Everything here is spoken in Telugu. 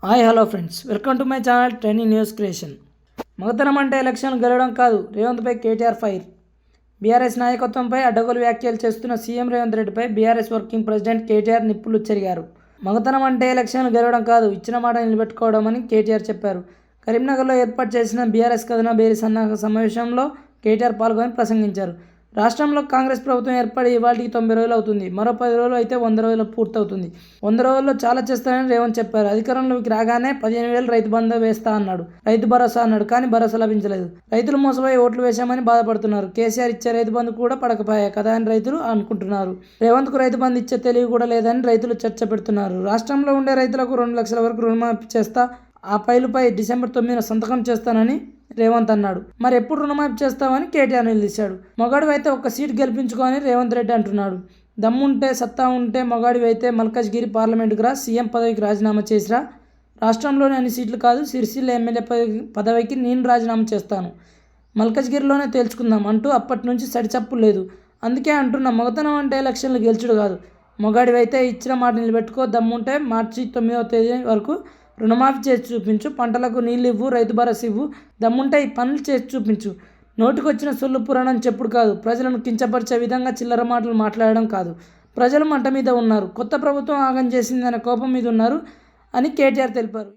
Hi hello friends, welcome to my channel trending news creation. మగతనం అంటే ఎలక్షన్ గెలవడం కాదు, రేవంత్పై కేటీఆర్ ఫైర్. బీఆర్ఎస్ నాయకత్వంపై అడ్డగోలు వ్యాఖ్యలు చేస్తున్న సీఎం రేవంత్ రెడ్డిపై బీఆర్ఎస్ వర్కింగ్ ప్రెసిడెంట్ కేటీఆర్ నిప్పులు చెరిగారు. మగతనం అంటే ఎలక్షన్ గెలవడం కాదు, ఇచ్చిన మాట నిలబెట్టుకోవడం అని కేటీఆర్ చెప్పారు. కరీంనగర్లో ఏర్పాటు చేసిన బీఆర్ఎస్ కథన బేరీ సన్నాహక సమావేశంలో కేటీఆర్ పాల్గొని ప్రసంగించారు. రాష్ట్రంలో కాంగ్రెస్ ప్రభుత్వం ఏర్పడి ఇవాళకి 90 రోజులు అవుతుంది. మరో 10 రోజులు అయితే 100 రోజులు పూర్తవుతుంది. 100 రోజుల్లో చాలా చేస్తానని రేవంత్ చెప్పారు. అధికారంలోకి రాగానే 15,000 రైతు బంధు వేస్తా అన్నాడు, రైతు భరోసా అన్నాడు. కానీ భరోసా లభించలేదు. రైతులు మోసపోయి ఓట్లు వేశామని బాధపడుతున్నారు. కేసీఆర్ ఇచ్చే రైతు బంధు కూడా పడకపోయాయి కదా అని రైతులు అనుకుంటున్నారు. రేవంత్కు రైతు బంధు ఇచ్చే తెలివి కూడా లేదని రైతులు చర్చ పెడుతున్నారు. రాష్ట్రంలో ఉండే రైతులకు 2 లక్షల వరకు రుణమాఫీ చేస్తా, ఆ ఫైలుపై డిసెంబర్ 9న సంతకం చేస్తానని రేవంత్ అన్నాడు. మరి ఎప్పుడు రుణమాఫీ చేస్తామని కేటీఆర్ నిలదీశాడు. మొగాడివి అయితే ఒక్క సీటు గెలిపించుకోని రేవంత్ రెడ్డి అంటున్నాడు. దమ్ముంటే సత్తా ఉంటే మొగాడివి అయితే మల్కాజ్గిరి పార్లమెంటుకు రా, సీఎం పదవికి రాజీనామా చేసిరా. రాష్ట్రంలోని అన్ని సీట్లు కాదు, సిరిసిల్ల ఎమ్మెల్యే పదవికి నేను రాజీనామా చేస్తాను, మల్కాజ్గిరిలోనే తేల్చుకుందాం అంటూ అప్పటి నుంచి సడిచప్పు లేదు. అందుకే అంటున్నా, మగతనం అంటే ఎలక్షన్లు గెలుచుడు కాదు. మొగాడివి అయితే ఇచ్చిన మాట నిలబెట్టుకో. దమ్ముంటే మార్చి 9వ తేదీ వరకు రుణమాఫీ చేసి చూపించు, పంటలకు నీళ్ళు ఇవ్వు, రైతు భరోసా ఇవ్వు. దమ్ముంటే ఈ పనులు చేసి చూపించు. నోటికొచ్చిన సొల్లు పురాణం చెప్పుడు కాదు, ప్రజలను కించపరిచే విధంగా చిల్లర మాటలు మాట్లాడడం కాదు. ప్రజలు మంట మీద ఉన్నారు, కొత్త ప్రభుత్వం ఆగం చేసిందనే కోపం మీద ఉన్నారు అని కేటీఆర్ తెలిపారు.